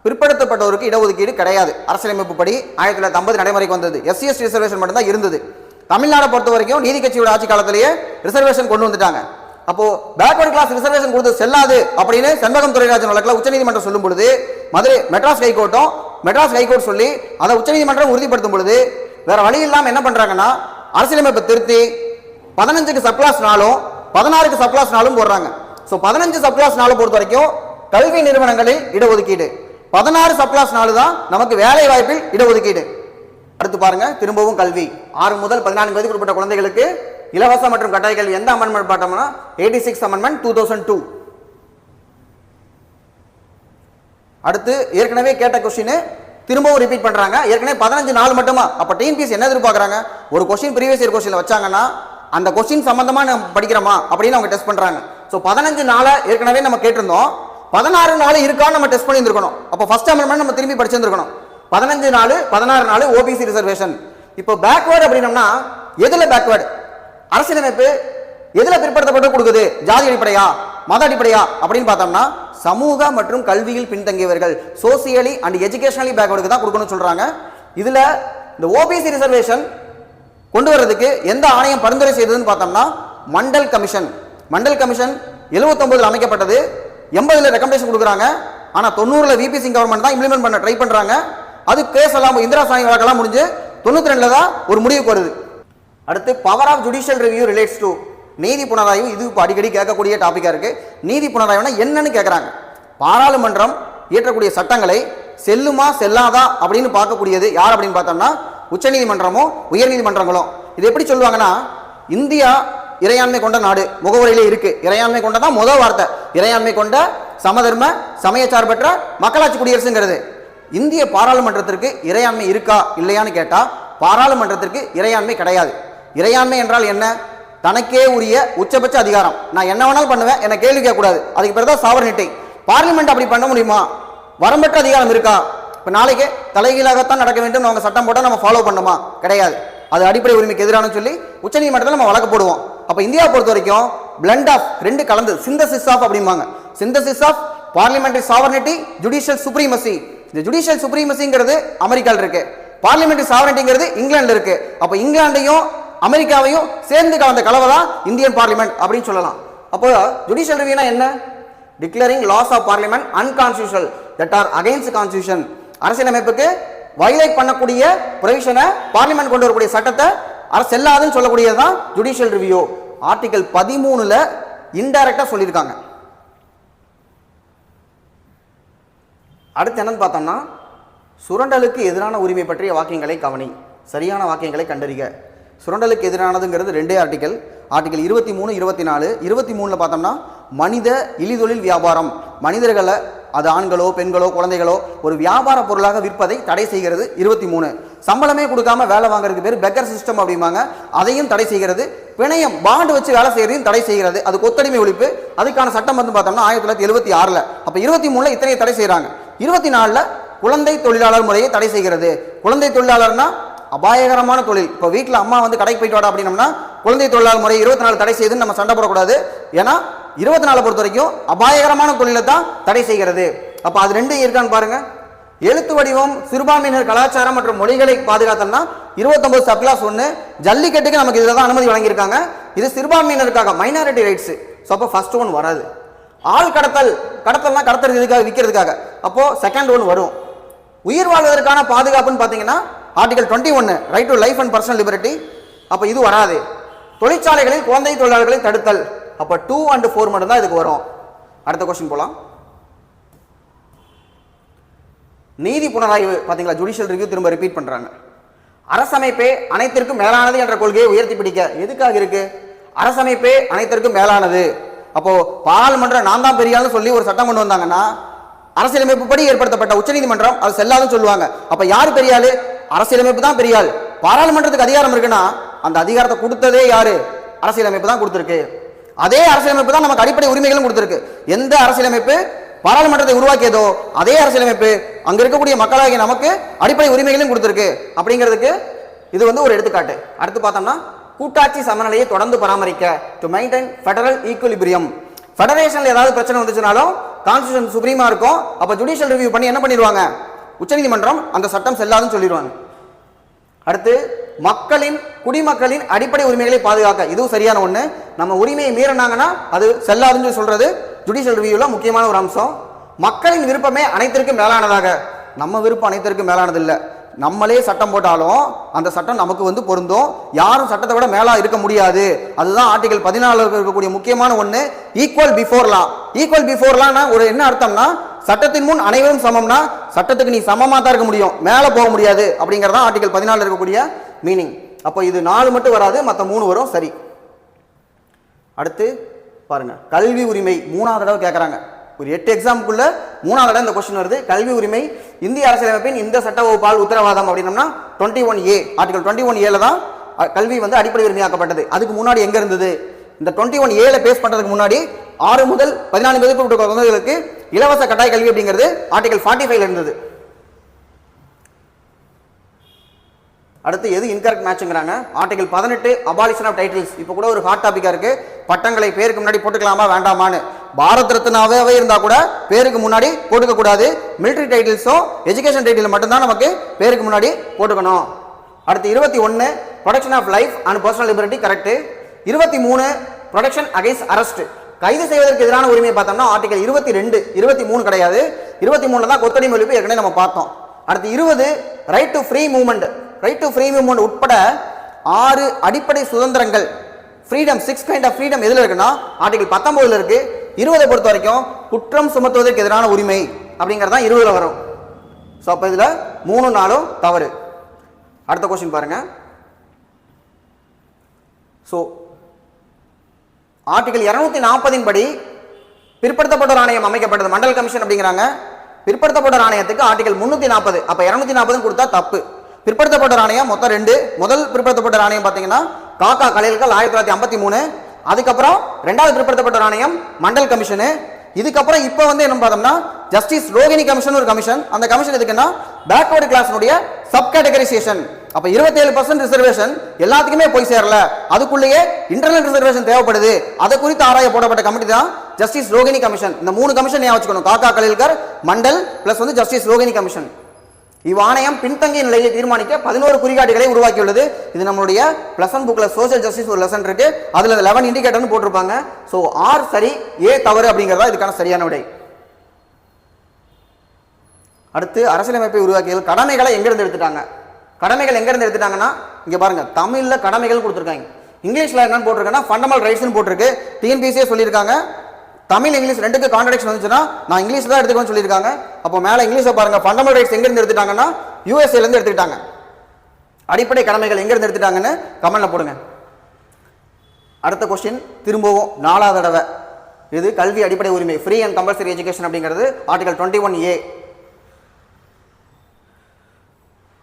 பிற்படுத்தப்பட்டவருக்கு இடஒதுக்கீடு கிடையாது அரசியலமைப்பு படி. 1950 நடைமுறைக்கு வந்தது. SC/ST ரிசர்வேஷன் மட்டும் தான் இருந்தது. தமிழ்நாடை பொறுத்த வரைக்கும் நீதி கட்சியோட ஆட்சி காலத்திலேயே ரிசர்வேஷன் கொண்டு வந்துட்டாங்க. அப்போ பேக்வர்ட் கிளாஸ் ரிசர்வேஷன் கொடுத்து செல்லாது அப்படின்னு செண்பகம் துரைராஜன் வழக்கில் உச்சநீதிமன்றம் சொல்லும் பொழுது மதுரை மெட்ராஸ் ஹைகோர்ட் சொல்லி அதை உச்சநீதிமன்றம் உறுதிப்படுத்தும் பொழுது வேற வழி இல்லாம என்ன பண்றாங்கன்னா அரசியலமைப்பை திருத்தி 15க்கு சப்கிளாஸ் 4ம் 16க்கு சப்கிளாஸ் 4ம் போடுறாங்க. ஸோ 15 சப்கிளாஸ் 4 பொறுத்த வரைக்கும் கல்வி நிறுவனங்களில் இடஒதுக்கீடு, 16 சப்கிளாஸ் 4 தான் நமக்கு வேலை வாய்ப்பில் இடஒதுக்கீடு. அடுத்து பாருங்க, திரும்பவும் கல்வி 6 முதல் 14 வயதுக்கு உட்பட்ட குழந்தைகளுக்கு இலவச மற்றும் கட்டாய கல்வி. எந்த அமெண்ட்மெண்ட் பார்த்தோம்னா 86 அமெண்ட்மெண்ட் 2002. அடுத்து ஏற்கனவே கேட்ட கொஸ்டின் திரும்பவும் ரிப்பீட் பண்றாங்க. ஏற்கனவே 15 நாள் மட்டுமா? அப்ப டிஎன்பிஎஸ்சி என்ன எதிர்பார்க்கறாங்க? ஒரு கொஸ்டின் ப்ரீவியஸ் இயர் கொஸ்டின்ல வச்சாங்கன்னா அந்த கொஸ்டின் சம்பந்தமா நம்ம படிக்கிறோமா அப்படின்னு அவங்க டெஸ்ட் பண்றாங்க. ஸோ 15 நாளை ஏற்கனவே நம்ம கேட்டிருந்தோம், 16 நாள் இருக்கான்னு நம்ம டெஸ்ட் பண்ணியிருக்கணும். அப்போ ஃபர்ஸ்ட் அமெண்ட்மெண்ட் நம்ம திரும்பி படிச்சிருக்கணும். 15 நாள் 16 நாள் ஓபிசி ரிசர்வேஷன். இப்போ பேக்வேர்டு அப்படின்னம்னா எதுல பேக்வேர்டு? அரசியலமைப்பு எதுல பிற்படுத்தப்பட்டு கொடுக்குது? ஜாதி அடிப்படையா மத அடிப்படையா அப்படின்னு பார்த்தோம்னா சமூக மற்றும் கல்வியில் பின்தங்கியவர்கள் சோசியலி அண்ட் எஜுகேஷனலி பேக்வேர்டுக்கு தான் கொடுக்கணும்னு சொல்றாங்க. இதுல இந்த ஓபிசி ரிசர்வேஷன் கொண்டு வர்றதுக்கு எந்த ஆணையம் பரிந்துரை செய்ததுன்னு பார்த்தோம்னா மண்டல் கமிஷன் 79 அமைக்கப்பட்டது. 80 ரெக்கமெண்டேஷன் கொடுக்குறாங்க. ஆனா 90 விபி சிங் கவர்மெண்ட் தான் இம்ப்ளிமெண்ட் பண்ண ட்ரை பண்றாங்க. அது கேஸ் எல்லாம் இந்திரா சாமி வழக்கெல்லாம் முடிஞ்சு 92 தான் ஒரு முடிவுக்கு வருது. அடுத்து power of judicial review relates to நீதி புனராய்வு. இது இப்போ அடிக்கடி கேட்கக்கூடிய டாபிக்கா இருக்கு. நீதி புனராய்வுனா என்னன்னு கேட்கறாங்க. பாராளுமன்றம் இயற்றக்கூடிய சட்டங்களை செல்லுமா செல்லாதா அப்படின்னு பார்க்கக்கூடியது யார் அப்படின்னு பார்த்தோம்னா உச்சநீதிமன்றமும் உயர்நீதிமன்றங்களும். இது எப்படி சொல்லுவாங்கன்னா, இந்தியா இறையாண்மை கொண்ட நாடு முகவரியிலே இருக்கு. இறையாண்மை கொண்டதான் முதல் வார்த்தை. இறையாண்மை கொண்ட சமதர்ம சமயச்சார்பற்ற மக்களாட்சி குடியரசுங்கிறது. இந்திய பாராளுமன்றத்திற்கு இறையாண்மை இருக்கா இல்லையான்னு கேட்டா பாராளுமன்றத்திற்கு இறையாண்மை கிடையாது. இறையாண்மை என்றால் என்ன? தனக்கே உரிய உச்சபட்ச அதிகாரம். நான் என்ன வேணாலும் பண்ணுவேன், என்ன கேள்வி கேட்க கூடாது. அதுக்கு பேர் தான் சாவர்னிட்டி. பார்லிமெண்ட் அப்படி பண்ண முடியுமா? வரம்பற்ற அதிகாரம் இருக்கா? இப்ப நாளைக்கு தலைகீழாகத்தான் நடக்க வேண்டும் அவங்க சட்டம் போட்டா நம்ம ஃபாலோ பண்ணுமா? கிடையாது. அது அடிப்படை உரிமைக்கு எதிரான சொல்லி உச்சநீதிமன்றத்தில் நம்ம வழக்கு போடுவோம். அப்ப இந்தியாவை பொறுத்த வரைக்கும் பிளண்ட் ஆஃப் ரெண்டு கலந்து சிந்தசிஸ் ஆஃப் அப்படிம்பாங்க. Synthesis of parliamentary sovereignty, judicial supremacy. இந்த ஜுடிஷியல் சுப்ரீமசிங்கிறது அமெரிக்கால இருக்கு, பார்லிமெண்டரி சாவரண்டிங்கிறது இங்கிலாந்துல இருக்கு. அப்ப இங்கிலாந்தையும் அமெரிக்காவையும் சேர்ந்து கலந்த கலவை தான் இந்தியன் பார்லிமெண்ட் அப்படின்னு சொல்லலாம். அப்போ ஜுடிஷியல் ரிவ்யூனா என்ன? Declaring laws of parliament unconstitutional that are against constitution. அரசியலமைப்புக்கு வயலேட் பண்ணக்கூடிய ப்ரொவிஷனை பார்லிமெண்ட் கொண்டு வரக்கூடிய சட்டத்தை அரசு செல்லாதுன்னு சொல்லக்கூடியதுதான் ஜுடிஷியல் ரிவ்யூ. ஆர்டிகல் 13ல இன்டைரக்டா சொல்லியிருக்காங்க. அடுத்து என்னன்னு பார்த்தோம்னா, சுரண்டலுக்கு எதிரான உரிமை பற்றிய வாக்கியங்களை கவனி, சரியான வாக்கியங்களை கண்டறிக. சுரண்டலுக்கு எதிரானதுங்கிறது ரெண்டே ஆர்டிகல், ஆர்டிகல் 23, 24. 23ல பார்த்தோம்னா மனித இழிதொழில் வியாபாரம், மனிதர்களை அது ஆண்களோ பெண்களோ குழந்தைகளோ ஒரு வியாபார பொருளாக விற்பதை தடை செய்கிறது 23. சம்பளமே கொடுக்காம வேலை வாங்குறதுக்கு பேர் பெக்கர் சிஸ்டம் அப்படிம்பாங்க, அதையும் தடை செய்கிறது. பிணையம் பாண்டு வச்சு வேலை செய்யறதையும் தடை செய்கிறது, அது கொத்தடிமை ஒழிப்பு. அதுக்கான சட்டம் வந்து பார்த்தோம்னா 1976. அப்ப 23ல இத்தனை தடை செய்யறாங்க. 24ல குழந்தை தொழிலாளர் முறையை தடை செய்கிறது. குழந்தை தொழிலாளர்னா அபாயகரமான தொழில். இப்போ வீட்டில் அம்மா வந்து கடைக்கு போயிட்டு வாடா அப்படின்னம்னா குழந்தை தொழிலாளர் முறை 24 தடை செய்யுதுன்னு நம்ம சண்டை போடக்கூடாது. ஏன்னா 24 பொறுத்த வரைக்கும் அபாயகரமான தொழிலை தான் தடை செய்கிறது. அப்ப அது ரெண்டும் இருக்கான்னு பாருங்க. எழுத்து வடிவம் சிறுபான்மையினர் கலாச்சாரம் மற்றும் மொழிகளை பாதுகாத்தல்னா 29 சப்ளாஸ் 1. ஜல்லிக்கட்டுக்கு நமக்கு இதுல தான் அனுமதி வழங்கியிருக்காங்க. இது சிறுபான்மையினருக்காக, மைனாரிட்டி ரைட்ஸ். ஸோ அப்போ ஃபர்ஸ்ட் ஒன் வராது. ஆள் கடத்தல், கடத்தல்னா கடத்துறதுக்காக விற்கிறதுக்காக, அப்போ செகண்ட் ஒன் வரும். உயிர் வாழ்வதற்கான பாதுகாப்புன்னு பார்த்தீங்கன்னா article 21 right to life and personal liberty. அப்போ இது வராது. தொழிற்சாலைகளில் குழந்தை தொழிலாளர்களை தடுத்தல், அப்போ 2 and 4 மட்டும் தான் இதுக்கு வரும். அடுத்த கொஸ்டின் போலாம். நீதி புனராய்வு பார்த்தீங்களா, ஜுடிஷியல் ரிவ்யூ திரும்ப ரிப்பீட் பண்றாங்க. அரசமைப்பே அனைத்திற்கும் மேலானது என்ற கொள்கையை உயர்த்தி பிடிக்க எதுக்காக இருக்கு? அரசமைப்பே அனைத்திற்கும் மேலானது. அப்போ பாராளுமன்றம் நான் தான் பெரியாள்னு சொல்லி ஒரு சட்டம் கொண்டு வந்தாங்கன்னா அரசியலமைப்பு படி ஏற்படுத்தப்பட்ட உச்சநீதிமன்றம் அது செல்லாதுன்னு சொல்லுவாங்க. அப்ப யாரு பெரியாளு? அரசியலமைப்பு தான் பெரியாள். பாராளுமன்றத்துக்கு அதிகாரம் இருக்குன்னா அந்த அதிகாரத்தை கொடுத்ததே யாரு? அரசியலமைப்பு தான் கொடுத்திருக்கு. அதே அரசியலமைப்பு தான் நமக்கு அடிப்படை உரிமைகளும் கொடுத்திருக்கு. எந்த அரசியலமைப்பு பாராளுமன்றத்தை உருவாக்கியதோ அதே அரசியலமைப்பு அங்க இருக்கக்கூடிய மக்களாகிய நமக்கு அடிப்படை உரிமைகளையும் கொடுத்திருக்கு அப்படிங்கிறதுக்கு இது வந்து ஒரு எடுத்துக்காட்டு. அடுத்து பார்த்தோம்னா கூட்டாட்சி சமநிலையை தொடர்ந்து பராமரிக்க, டு மெயின்டைன் ஃபெடரல் ஈக்குலிபிரியம். ஃபெடரேஷன்ல ஏதாவது பிரச்சனை வந்துச்சுனாலும் கான்ஸ்டிடியூஷன் சுப்ரீமா இருக்கும். அப்ப ஜுடிஷியல் ரிவ்யூ பண்ணி என்ன பண்ணிடுவாங்க? உச்சநீதிமன்றம் அந்த சட்டம் செல்லாதுன்னு சொல்லிடுவாங்க. அடுத்து மக்களின் குடிமக்களின் அடிப்படை உரிமைகளை பாதுகாக்க, இதுவும் சரியான ஒண்ணு. நம்ம உரிமையை மீறினாங்கன்னா அது செல்லாதுன்னு சொல்றது ஜுடிஷியல் ரிவ்யூல முக்கியமான ஒரு அம்சம். மக்களின் விருப்பமே அனைத்திற்கும் மேலானதாக, நம்ம விருப்பம் அனைத்திற்கும் மேலானது இல்லை. நம்மளே சட்டம் போட்டாலும் அந்த சட்டம் நமக்கு வந்து பொருந்தும். யாரும் சட்டத்தை விட மேலா இருக்க முடியாது. அதுதான் ஆர்டிகல் 14 இருக்கக்கூடிய முக்கியமான ஒண்ணு, equal before law. Equal before லானா ஒரு என்ன அர்த்தம்னா, சட்டத்தின் முன் அனைவரும் சமம்னா சட்டத்துக்கு நீ சமமா தான் இருக்க முடியும், மேல போக முடியாது அப்படிங்கறத ஆர்டிகல் 14 இருக்கக்கூடிய மீனிங். அப்போ இது 4 மட்டும் வராது, மற்ற 3 வரும். சரி, அடுத்து பாருங்க, கல்வி உரிமை 3வது தடவை கேட்கறாங்க. ஒரு 8 எக்ஸாமுக்குள்ள 3வது தடவை இந்த கொஸ்டின் வருது. கல்வி உரிமை இந்திய அரசியலமைப்பின் இந்த சட்ட வகுப்பால் உத்தரவாதம் அப்படின்னம்னா 21A, ஆர்டிகல் 21Aல தான் கல்வி வந்து அடிப்படை உரிமையாக்கப்பட்டது. அதுக்கு முன்னாடி எங்க இருந்தது? இந்த 21Aல பேஸ் பண்றதுக்கு முன்னாடி 6 முதல் 14 வயதுக்கு குழந்தைகளுக்கு இலவச கட்டாய கல்வி அப்படிங்கிறது ஆர்டிகல் 45ல இருந்தது. அடுத்து எது இன்கரெக்ட் மேட்ச்ங்கறாங்க? Article 18 abolition of titles. இப்போ கூட ஒரு ஹாட் டாபிக்கா இருக்கு, பட்டங்களை பேருக்கு முன்னாடி போட்டுக்கலாமா வேண்டாமான்னு. பாரத் ரத்னாவே இருந்தா கூட பேருக்கு முன்னாடி போட்டுக்க கூடாது. மிலிட்டரி டைட்டில்ஸோ எஜுகேஷன் டைட்டில் மட்டும்தான் நமக்கு பேருக்கு முன்னாடி போட்டுக்கணும். அடுத்து 21 protection of life and personal liberty, correct. 23 protection against arrest, கைது செய்வதற்கு எதிரான உரிமையை பார்த்தோம்னா ஆர்டிகல் 22, 23 கிடையாது. 23ல தான் கொத்தடிமை ஒழிப்பு ஏற்கனவே நம்ம பார்த்தோம். அடுத்து 20 right to free movement. Right to free movement உட்பட 6 அடிப்படை சுதந்திரங்கள், ஃப்ரீடம், 6 கைண்ட் ஆஃப் ஃப்ரீடம் எதுல இருக்குன்னா ஆர்டிகல் 19ல இருக்கு. 20 பொறுத்த வரைக்கும் குற்றம் சுமத்துவதற்கு எதிரான உரிமை அப்படிங்கறது தான் 20ல வரும். சோ அப்ப இதுல 3 4 தவறு. அடுத்த क्वेश्चन பாருங்க. சோ ஆர்டிகல் 240 படி பிற்படுத்தப்பட்டோர் ஆணையம் அமைக்கப்பட்டது, மண்டல் கமிஷன் அப்படிங்கிறாங்க. பிற்படுத்தப்பட்டோர் ஆணையத்துக்கு ஆர்டிகல் 340, அப்ப 240 கொடுத்தா தப்பு. பிற்படுத்தப்பட்டோர் ஆணையம் மொத்தம் 2. முதல் பிற்படுத்தப்பட்டோர் ஆணையம் பாத்தீங்கன்னா காக்கா கலைஞர்கள் 1953. அதுக்கப்புறம் 2வது பிற்படுத்தப்பட்டோர் ஆணையம் மண்டல் கமிஷன். இதுக்கப்புறம் இப்ப வந்து என்ன பார்த்தோம்னா ஜஸ்டிஸ் ரோகிணி கமிஷன் ஒரு கமிஷன். அந்த கமிஷன் எதுக்குன்னா பேக்வர்ட் கிளாஸ்னுடைய சப் கேட்டகரைசேஷன். அப்ப 27% ரிசர்வேஷன் எல்லாத்துக்குமே போய் சேரல, அதுக்குள்ளேயே இன்டர்னல் ரிசர்வேஷன் தேவைப்படுது. அது குறித்து ஆராய போடப்பட்ட கமிட்டி தான் ஜஸ்டிஸ் ரோகிணி கமிஷன். இந்த 3 கமிஷன் ஞாபகம் வச்சுக்கணும். காக்கா கலில்கர், மண்டல் பிளஸ் வந்து ஜஸ்டிஸ் ரோகிணி கமிஷன். இவ்வாணையம் பின்தங்கிய நிலையை தீர்மானிக்க 11 குறிகாட்டிகளை உருவாக்கியுள்ளது. இது நம்மளுடைய பிளஸ் ஒன் புக்ல சோசியல் ஜஸ்டிஸ் ஒரு லெசன் இருக்கு, அதுல 11 இண்டிகேட்டர்னு போட்டிருப்பாங்க. ஸோ ஆர் சரி, ஏ தவறு அப்படிங்கிறதா இதுக்கான சரியான விடை. அடுத்து அரசியலமைப்பை உருவாக்கியது கடமைகளை எங்கிருந்து எடுத்துட்டாங்க? கடமைகள் எங்கிருந்து எடுத்துட்டாங்கன்னா இங்க பாருங்க, தமிழ்ல கடமைகள் கொடுத்துருக்காங்க, இங்கிலீஷ்ல என்னன்னு போட்டிருக்கேன்னா ஃபண்டமெண்டல் ரைட்ஸ்னு போட்டிருக்கு. டிஎன்பிசியே சொல்லியிருக்காங்க தமிழ் இங்கிலீஷ் ரெண்டுக்கு கான்ட்ரடிக்ஷன் வந்துச்சுன்னா நான் இங்கிலீஷ் தான் எடுத்துக்கணும்னு சொல்லியிருக்காங்க. அப்போ மேலே இங்கிலீஷை பாருங்க, ஃபண்டமெண்டல் ரைட்ஸ் எங்கிருந்து எடுத்துட்டாங்கன்னா யூஎஸ்ஏல இருந்து எடுத்துக்கிட்டாங்க. அடிப்படை கடமைகள் எங்கிருந்து எடுத்துட்டாங்கன்னு கமெண்ட்ல போடுங்க. அடுத்த கொஸ்டின் திரும்பவும் 4வது தடவை, இது கல்வி அடிப்படை உரிமை, ஃப்ரீ அண்ட் கம்பல்சரி எஜுகேஷன் அப்படிங்கிறது ஆர்டிகல் 21A.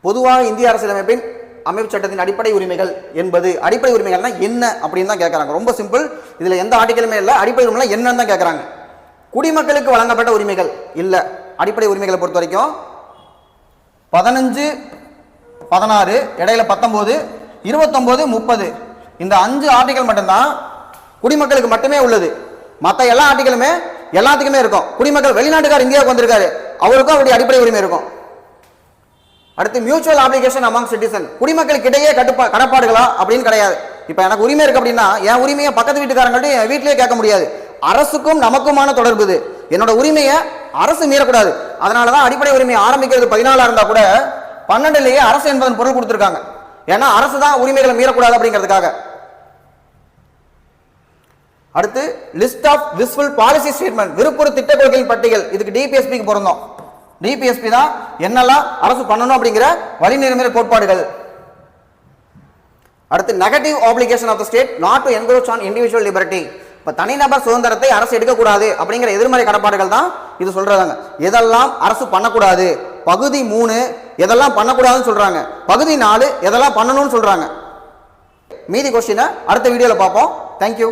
பொதுவாக இந்திய அரசியலமைப்பின் அமைப்பு சட்டத்தின் அடிப்படை உரிமைகள் என்பது, அடிப்படை உரிமைகள்னா என்ன அப்படின்னு தான் கேட்கறாங்க. ரொம்ப சிம்பிள், இதுல எந்த ஆர்டிகலுமே இல்லை, அடிப்படை உரிமை என்னன்னு தான் கேட்கறாங்க. குடிமக்களுக்கு வழங்கப்பட்ட உரிமைகள் இல்ல. அடிப்படை உரிமைகளை பொறுத்த வரைக்கும் 15, 16, இடையில 19, 29, 30 இந்த 5 ஆர்டிகல் மட்டும்தான் குடிமக்களுக்கு மட்டுமே உள்ளது. மற்ற எல்லா ஆர்டிகலுமே எல்லாத்துக்குமே இருக்கும். குடிமக்கள் வெளிநாட்டுக்கார் இந்தியாவுக்கு வந்திருக்காரு, அவருக்கும் அவருடைய அடிப்படை உரிமை இருக்கும். அடுத்து மியூச்சுவல் ஆப்ளிகேஷன் அமாங் சிட்டிசன், குடிமக்களுக்கு இடையே கடப்பாடுகளா அப்படின்னு கிடையாது. இப்ப எனக்கு உரிமை இருக்கு அப்படின்னா என் உரிமையை பக்கத்து வீட்டுக்காரங்கள்ட்ட என் வீட்டிலேயே கேட்க முடியாது. அரசுக்கும் நமக்குமான தொடர்பு இது. என்னோட உரிமையை அரசு மீறக்கூடாது. அதனாலதான் அடிப்படை உரிமை ஆரம்பிக்கிறது 14 இருந்தா கூட 12லேயே அரசு என்பதன் பொருள் கொடுத்திருக்காங்க. ஏன்னா அரசு தான் உரிமைகளை மீறக்கூடாது அப்படிங்கிறதுக்காக. அடுத்து லிஸ்ட் ஆஃப் விஸ்ஃபுல் பாலிசி ஸ்டேட்மெண்ட், விருப்புறு திட்ட கொள்கையின் பட்டியல். இதுக்கு டிபிஎஸ்பிக்கு பொருந்தோம். டிபிஎஸ்பி தான் என்னெல்லாம் அரசு பண்ணணும் அப்படிங்கிற வழிநெறிமுறை கோட்பாடுகள். அடுத்து negative application of the state not to encroach on individual liberty. இப்ப தனிநபர் சுதந்திரத்தை அரசு எடுக்கக்கூடாது அப்படிங்கிற எதிர்மறை கடப்பாடுகள் தான் இது சொல்றாங்க. எதெல்லாம் அரசு பண்ணக்கூடாது, பகுதி 3 எதெல்லாம் பண்ணக்கூடாதுன்னு சொல்றாங்க, பகுதி 4 எதெல்லாம் பண்ணணும்னு சொல்றாங்க. மீதி கொஸ்டினை அடுத்த வீடியோல பார்ப்போம். தேங்க்யூ.